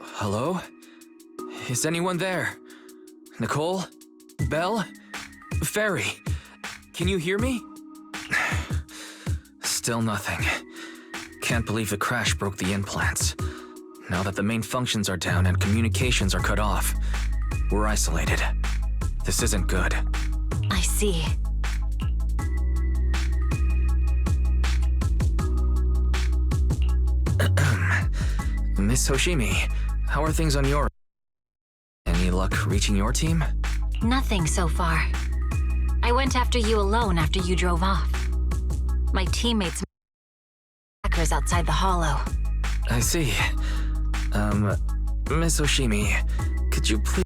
Hello? Is anyone there? Nicole? Belle? Fairy? Can you hear me? Still nothing. Can't believe the crash broke the implants. Now that the main functions are down and communications are cut off, we're isolated. This isn't good. I see. Miss Hoshimi, how are things on your... Any luck reaching your team? Nothing so far. I went after you alone after you drove off. My teammates... hackers outside the hollow. I see. Miss Hoshimi, could you please...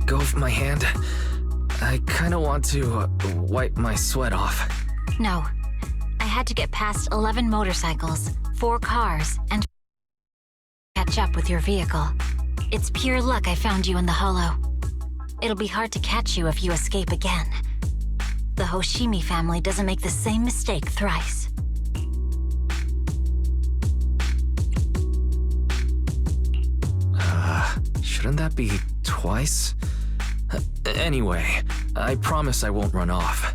go of my hand? I kinda want to wipe my sweat off. No. I had to get past 11 motorcycles, 4 cars, and catch up with your vehicle. It's pure luck I found you in the hollow. It'll be hard to catch you if you escape again. The Hoshimi family doesn't make the same mistake thrice. Shouldn't that be twice? Anyway, I promise I won't run off.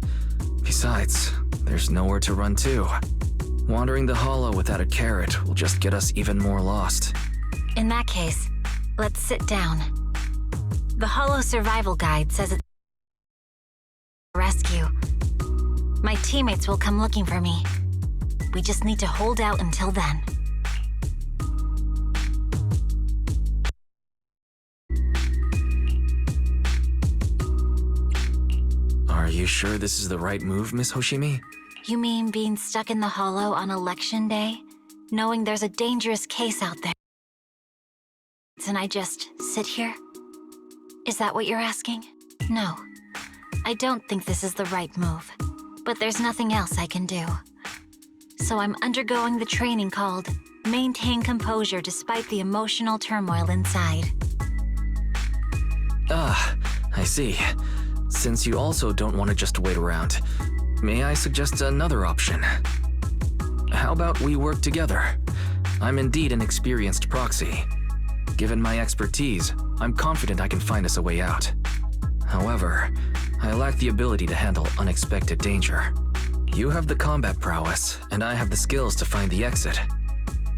Besides, there's nowhere to run to. Wandering the hollow without a carrot will just get us even more lost. In that case, let's sit down. The hollow survival guide says it's rescue. My teammates will come looking for me. We just need to hold out until then. Are you sure this is the right move, Miss Hoshimi? You mean being stuck in the hollow on election day? Knowing there's a dangerous case out there? And I just sit here? Is that what you're asking? No. I don't think this is the right move. But there's nothing else I can do. So I'm undergoing the training called Maintain Composure Despite the Emotional Turmoil Inside. Ah, I see. Since you also don't want to just wait around, may I suggest another option? How about we work together? I'm indeed an experienced proxy. Given my expertise, I'm confident I can find us a way out. However, I lack the ability to handle unexpected danger. You have the combat prowess, and I have the skills to find the exit.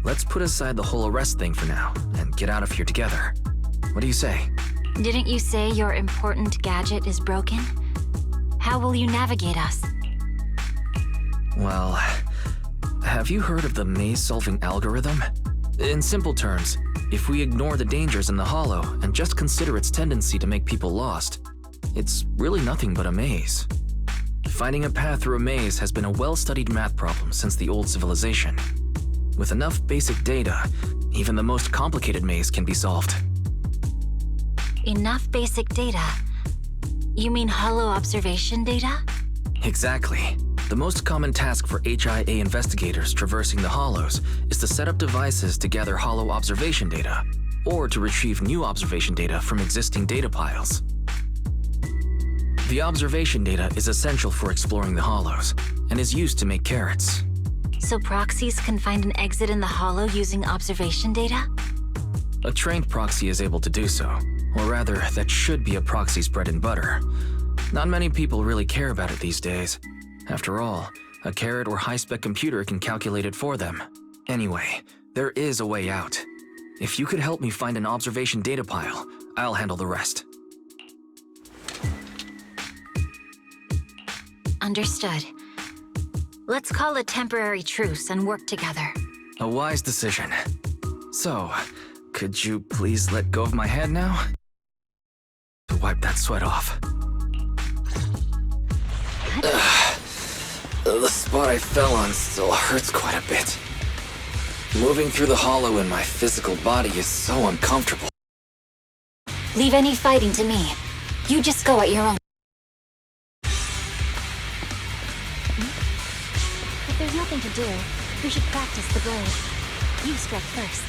Let's put aside the whole arrest thing for now, and get out of here together. What do you say? Didn't you say your important gadget is broken? How will you navigate us? Well, have you heard of the maze-solving algorithm? In simple terms, if we ignore the dangers in the hollow and just consider its tendency to make people lost, it's really nothing but a maze. Finding a path through a maze has been a well-studied math problem since the old civilization. With enough basic data, even the most complicated maze can be solved. Enough basic data? You mean hollow observation data? Exactly. The most common task for HIA investigators traversing the hollows is to set up devices to gather hollow observation data, or to retrieve new observation data from existing data piles. The observation data is essential for exploring the hollows, and is used to make carrots. So proxies can find an exit in the hollow using observation data? A trained proxy is able to do so, or rather, that should be a proxy's bread and butter. Not many people really care about it these days. After all, a carrot or high-spec computer can calculate it for them. Anyway, there is a way out. If you could help me find an observation data pile, I'll handle the rest. Understood. Let's call a temporary truce and work together. A wise decision. So, could you please let go of my hand now? To wipe that sweat off. The spot I fell on still hurts quite a bit. Moving through the hollow in my physical body is so uncomfortable. Leave any fighting to me. You just go at your own. If there's nothing to do, we should practice the blade. You strike first.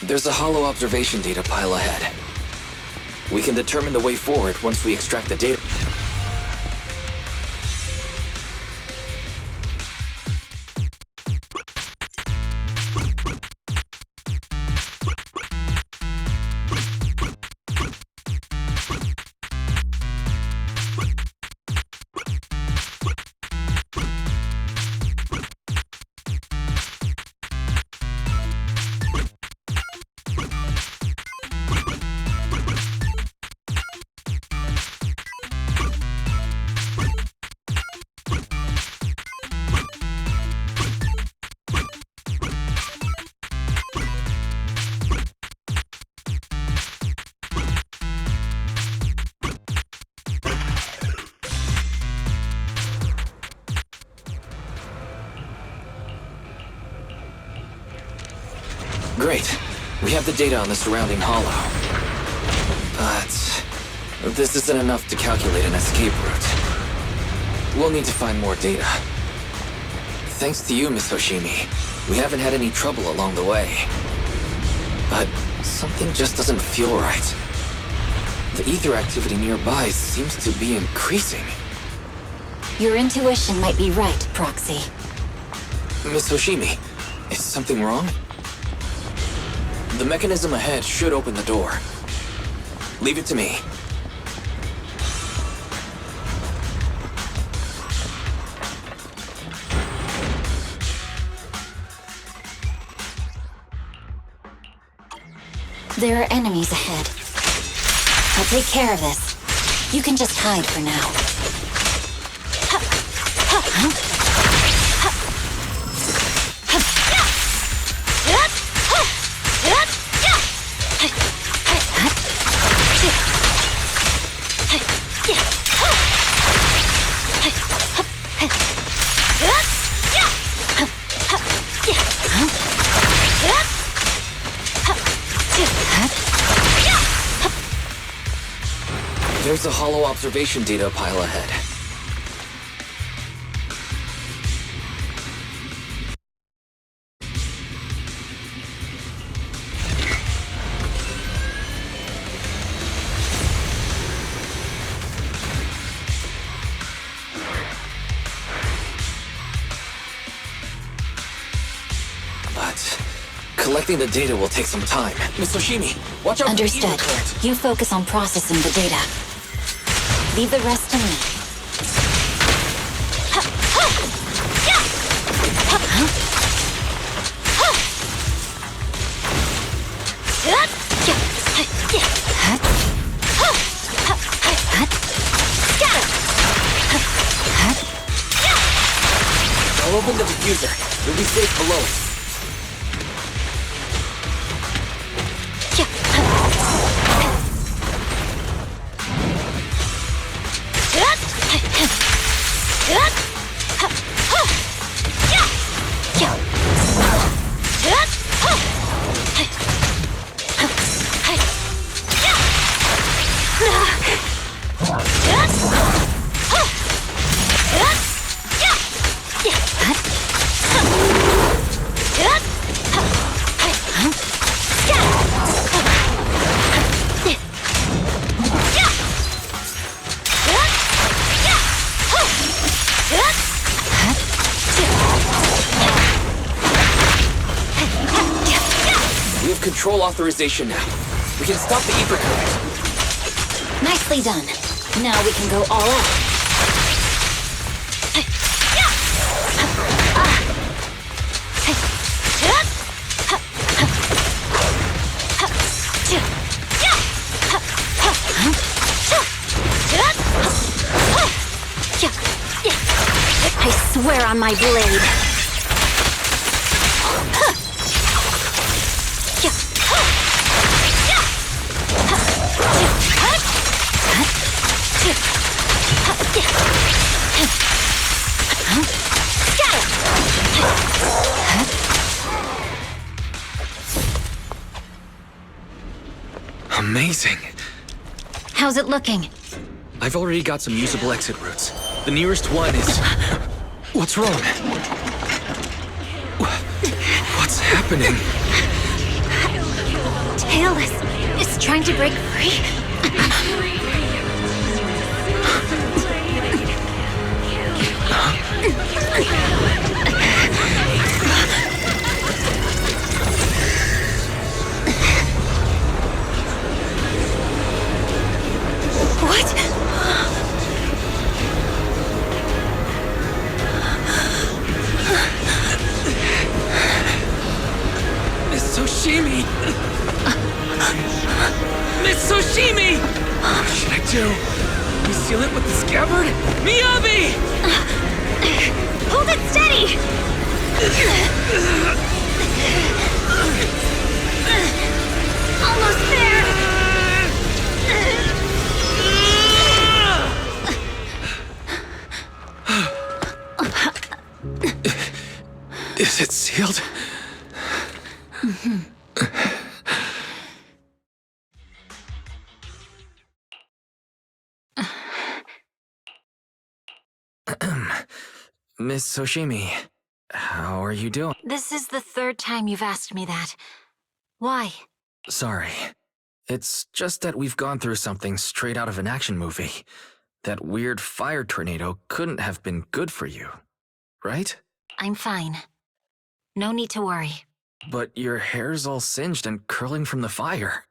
There's a hollow observation data pile ahead. We can determine the way forward once we extract the data. Great. We have the data on the surrounding hollow. But this isn't enough to calculate an escape route. We'll need to find more data. Thanks to you, Miss Hoshimi, we haven't had any trouble along the way. But something just doesn't feel right. The ether activity nearby seems to be increasing. Your intuition might be right, Proxy. Miss Hoshimi, is something wrong? The mechanism ahead should open the door. Leave it to me. There are enemies ahead. I'll take care of this. You can just hide for now. There's a hollow observation data pile ahead. But collecting the data will take some time. Miss Hoshimi, watch out for the Understood. ether current. You focus on processing the data. Leave the rest to me. I'll open the diffuser. You'll be safe below it. We have control authorization now. We can stop the ether current. Nicely done. Now we can go all out. I swear on my blade. Amazing. How's it looking? I've already got some usable exit routes. The nearest one is... What's wrong? What's happening? Tailless is trying to break free. Miss Soshimi! Miss Soshimi! What should I do? We seal it with the scabbard? Miyabi! Hold it steady! Almost there! Is it sealed? Miss Soshimi, how are you doing? This is the third time you've asked me that. Why? Sorry. It's just that we've gone through something straight out of an action movie. That weird fire tornado couldn't have been good for you, right? I'm fine. No need to worry. But your hair's all singed and curling from the fire.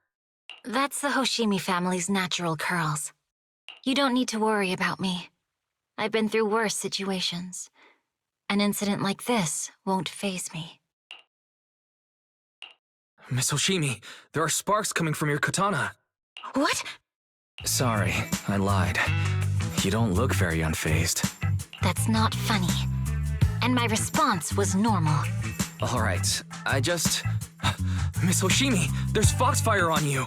That's the Hoshimi family's natural curls. You don't need to worry about me. I've been through worse situations. An incident like this won't faze me. Miss Hoshimi, there are sparks coming from your katana. What? Sorry, I lied. You don't look very unfazed. That's not funny. And my response was normal. Alright, Miss Hoshimi, there's foxfire on you!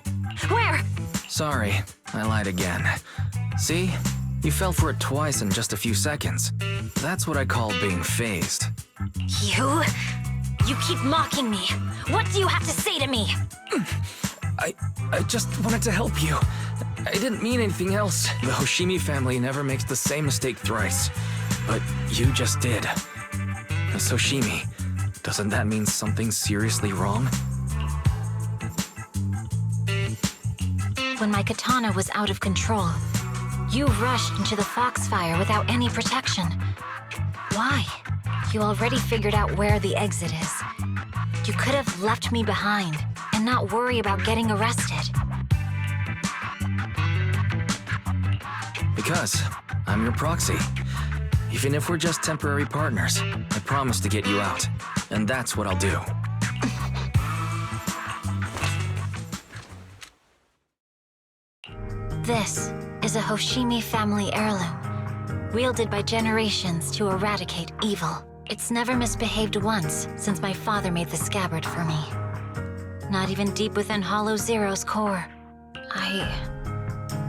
Where? Sorry, I lied again. See? You fell for it twice in just a few seconds. That's what I call being phased. You? You keep mocking me. What do you have to say to me? I just wanted to help you. I didn't mean anything else. The Hoshimi family never makes the same mistake thrice. But you just did. Miss Hoshimi, doesn't that mean something seriously wrong? When my katana was out of control, you rushed into the foxfire without any protection. Why? You already figured out where the exit is. You could have left me behind and not worry about getting arrested. Because I'm your proxy. Even if we're just temporary partners, I promise to get you out. And that's what I'll do. This is a Hoshimi family heirloom, wielded by generations to eradicate evil. It's never misbehaved once since my father made the scabbard for me. Not even deep within Hollow Zero's core. I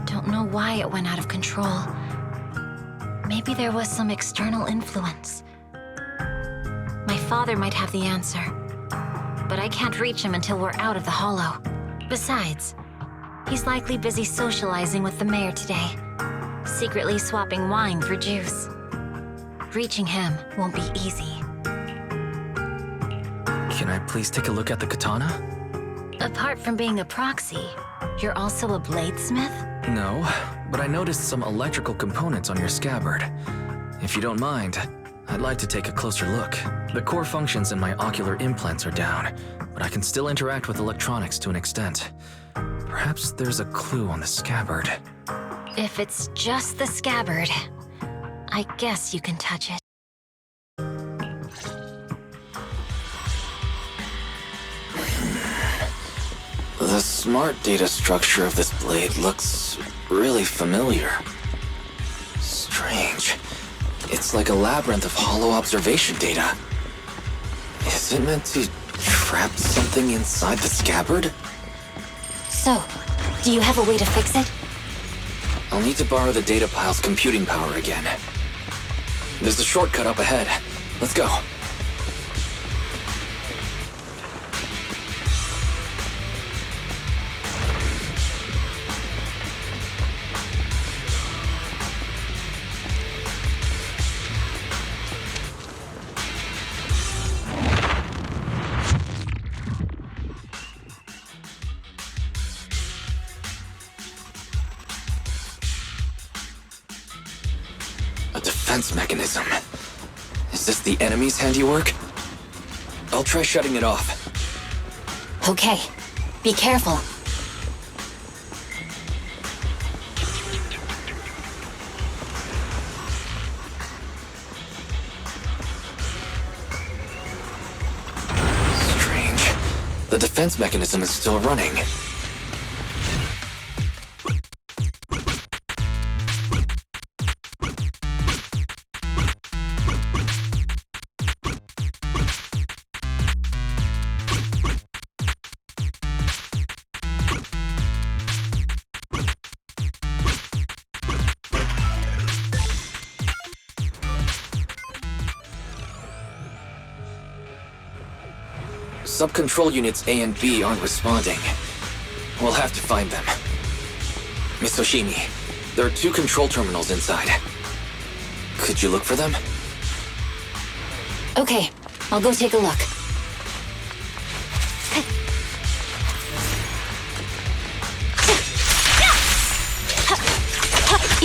don't know why it went out of control. Maybe there was some external influence. My father might have the answer, but I can't reach him until we're out of the Hollow. Besides, he's likely busy socializing with the mayor today, secretly swapping wine for juice. Reaching him won't be easy. Can I please take a look at the katana? Apart from being a proxy, you're also a bladesmith? No, but I noticed some electrical components on your scabbard. If you don't mind, I'd like to take a closer look. The core functions in my ocular implants are down, but I can still interact with electronics to an extent. Perhaps there's a clue on the scabbard. If it's just the scabbard, I guess you can touch it. The smart data structure of this blade looks really familiar. Strange. It's like a labyrinth of hollow observation data. Is it meant to trap something inside the scabbard? So, do you have a way to fix it? I'll need to borrow the data pile's computing power again. There's a shortcut up ahead. Let's go. A defense mechanism. Is this the enemy's handiwork? I'll try shutting it off. Okay. Be careful. Strange. The defense mechanism is still running. Sub-control units A and B aren't responding. We'll have to find them. Miss Oshimi, there are 2 control terminals inside. Could you look for them? Okay, I'll go take a look.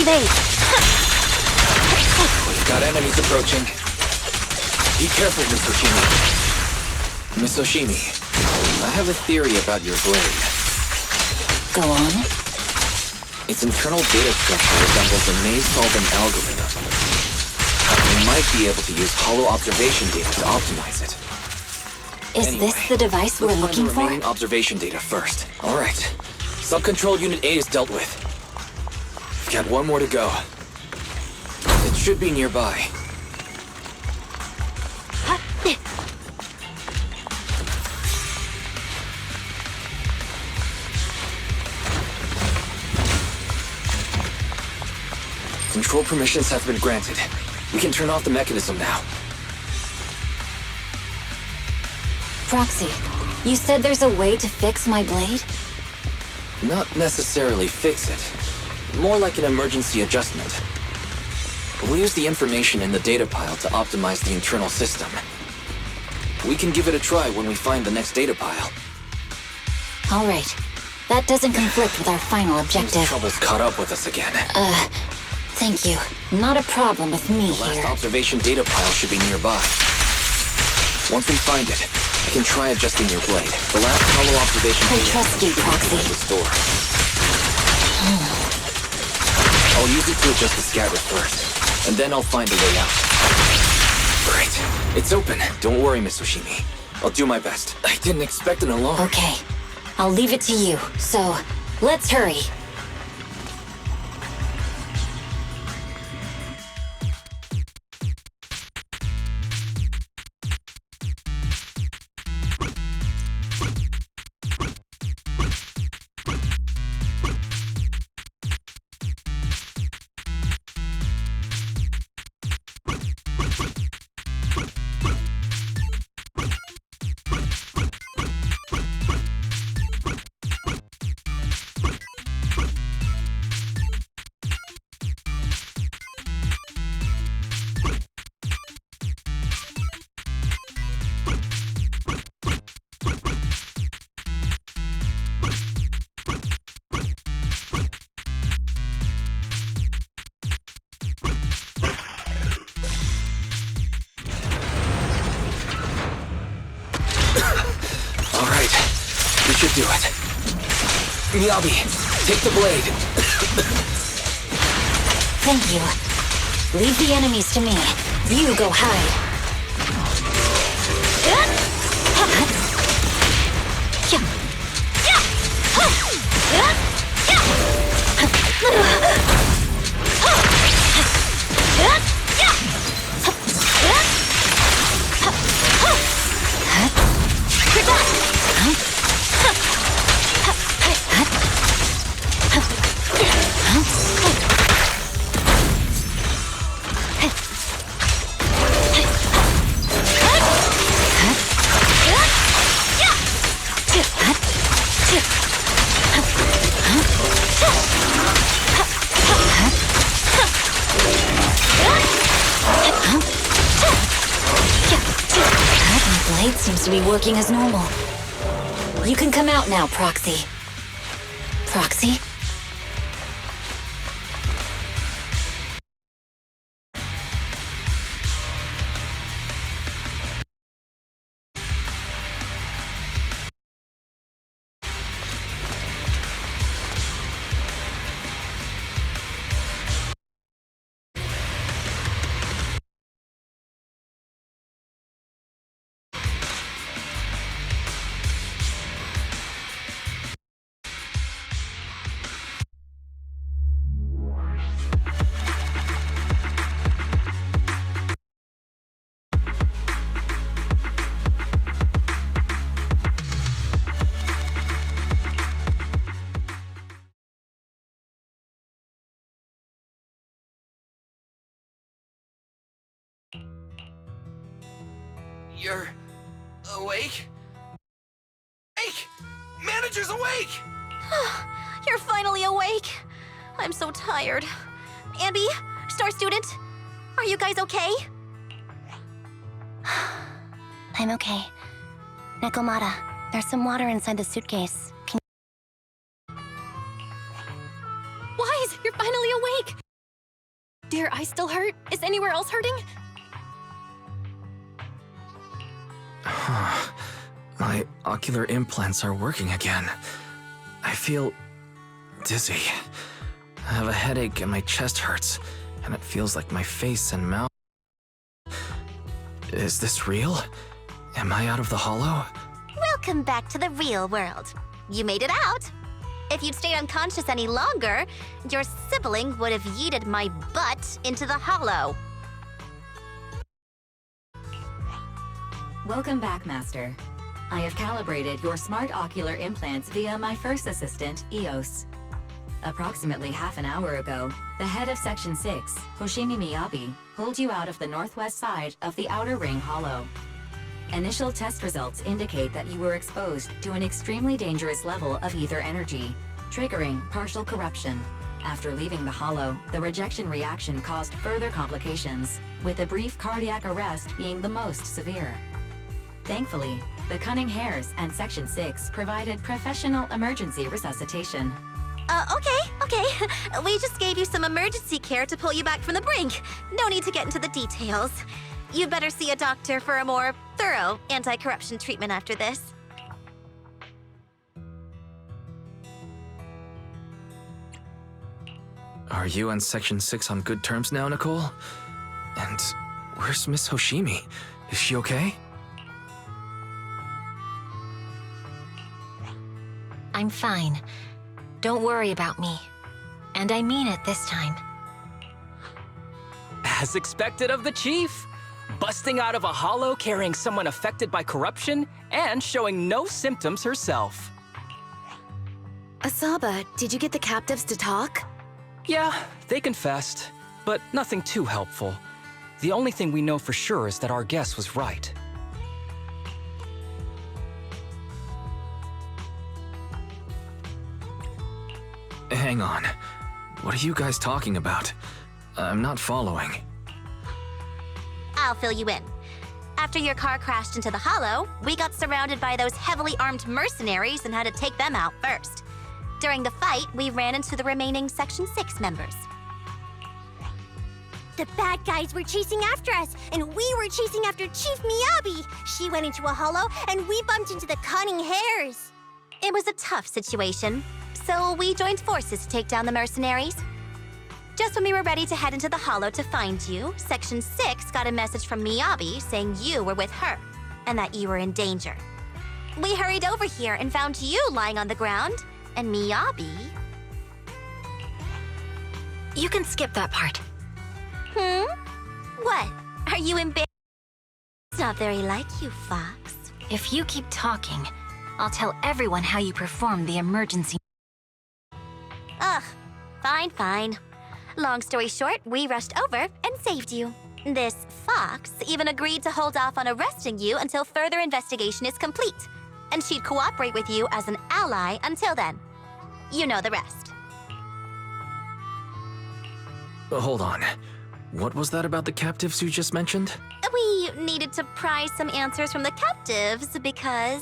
Evade! We've got enemies approaching. Be careful, Miss Oshimi. Miss Oshimi, I have a theory about your blade. Go on. Its internal data structure resembles a maze-solving algorithm. We might be able to use hollow observation data to optimize it. Is this the device we're let's looking find the for? remaining observation data first. All right. Sub-control unit A is dealt with. We've got 1 more to go. It should be nearby. Control permissions have been granted. We can turn off the mechanism now. Proxy, you said there's a way to fix my blade? Not necessarily fix it. More like an emergency adjustment. We'll use the information in the data pile to optimize the internal system. We can give it a try when we find the next data pile. All right. That doesn't conflict with our final objective. Seems trouble's caught up with us again. Thank you. Not a problem with me The last here. observation data pile should be nearby. Once we find it, I can try adjusting your blade. The last hollow observation I data trust you, should be Proxy. in the store. I'll use it to adjust the scatter first, and then I'll find a way out. Great. It's open. Don't worry, Miss Oshimi. I'll do my best. I didn't expect an alarm. Okay. I'll leave it to you. So, let's hurry. All right. We should do it. Miyabi, take the blade. Thank you. Leave the enemies to me. You go hide. My blade seems to be working as normal. You can come out now, Proxy. Proxy? You're awake? Awake! Manager's awake! You're finally awake. I'm so tired. Ambi, Star Student, are you guys okay? I'm okay. Nekomata, there's some water inside the suitcase. Wise, you're finally awake! Do your eyes still hurt? Is anywhere else hurting? My ocular implants are working again. I feel dizzy. I have a headache and my chest hurts, and it feels like my face and mouth. Is this real? Am I out of the hollow? Welcome back to the real world. You made it out. If you'd stayed unconscious any longer, your sibling would have yeeted my butt into the hollow. Welcome back, Master. I have calibrated your smart ocular implants via my first assistant, EOS. Approximately half an hour ago, the head of Section 6, Hoshimi Miyabi, pulled you out of the northwest side of the Outer Ring Hollow. Initial test results indicate that you were exposed to an extremely dangerous level of ether energy, triggering partial corruption. After leaving the hollow, the rejection reaction caused further complications, with a brief cardiac arrest being the most severe. Thankfully, the Cunning Hares and Section 6 provided professional emergency resuscitation. Okay. We just gave you some emergency care to pull you back from the brink. No need to get into the details. You'd better see a doctor for a more thorough anti-corruption treatment after this. Are you and Section 6 on good terms now, Nicole? And where's Miss Hoshimi? Is she okay? I'm fine. Don't worry about me. And I mean it this time. As expected of the Chief. Busting out of a hollow carrying someone affected by corruption and showing no symptoms herself. Asaba, did you get the captives to talk? Yeah, they confessed, but nothing too helpful. The only thing we know for sure is that our guess was right. Hang on. What are you guys talking about? I'm not following. I'll fill you in. After your car crashed into the hollow, we got surrounded by those heavily armed mercenaries and had to take them out first. During the fight, we ran into the remaining Section 6 members. The bad guys were chasing after us, and we were chasing after Chief Miyabi. She went into a hollow, and we bumped into the Cunning Hares. It was a tough situation, so we joined forces to take down the mercenaries. Just when we were ready to head into the hollow to find you, Section 6 got a message from Miyabi saying you were with her, and that you were in danger. We hurried over here and found you lying on the ground, and Miyabi... You can skip that part. What? Are you embarrassed? It's not very like you, Fox. If you keep talking, I'll tell everyone how you performed the emergency. Ugh, fine. Long story short, we rushed over and saved you. This Fox even agreed to hold off on arresting you until further investigation is complete, and she'd cooperate with you as an ally until then. You know the rest. Hold on. What was that about the captives you just mentioned? We needed to pry some answers from the captives because...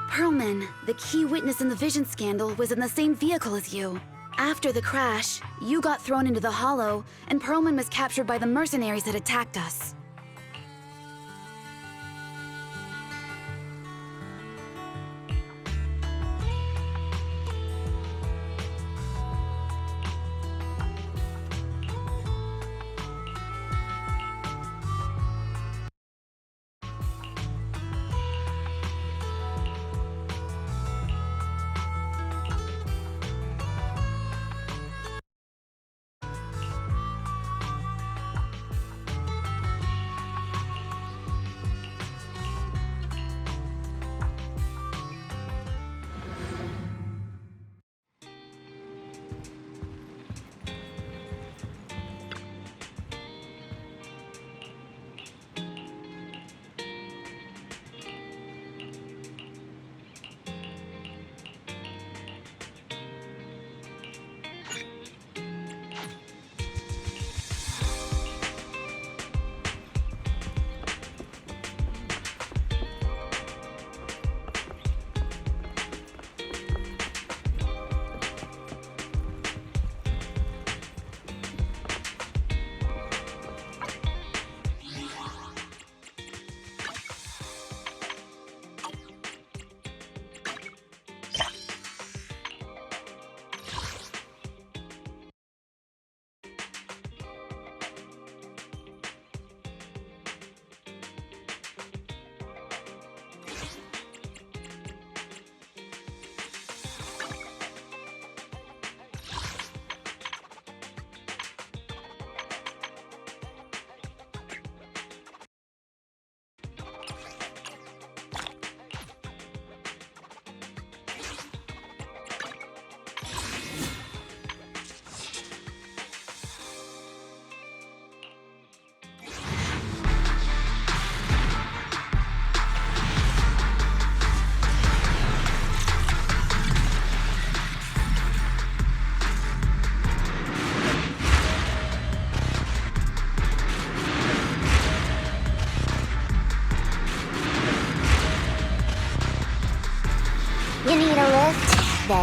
Pearlman, the key witness in the Vision scandal, was in the same vehicle as you. After the crash, you got thrown into the hollow, and Pearlman was captured by the mercenaries that attacked us.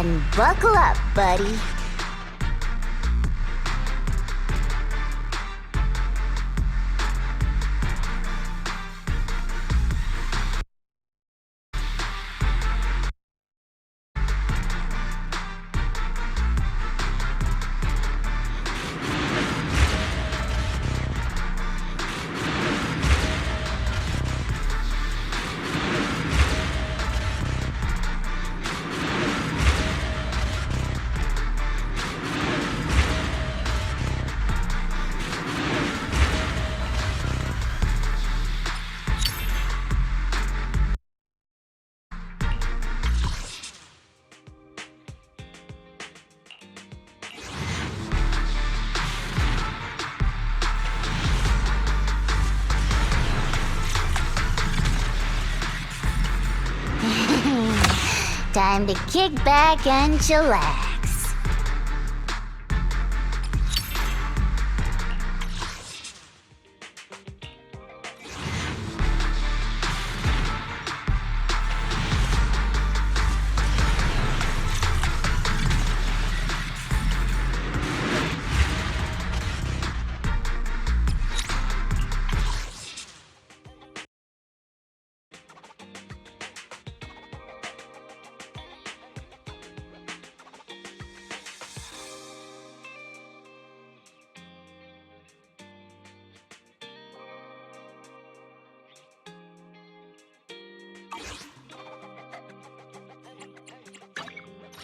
Then buckle up, buddy. Time to kick back and chillax.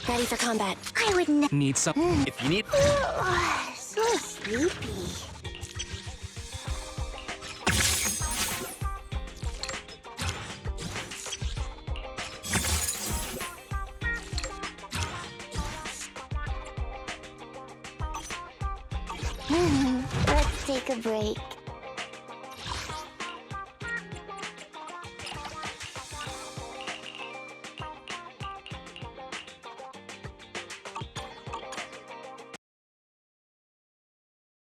Ready for combat. I would never. Need some. If you need. So sleepy. Let's take a break.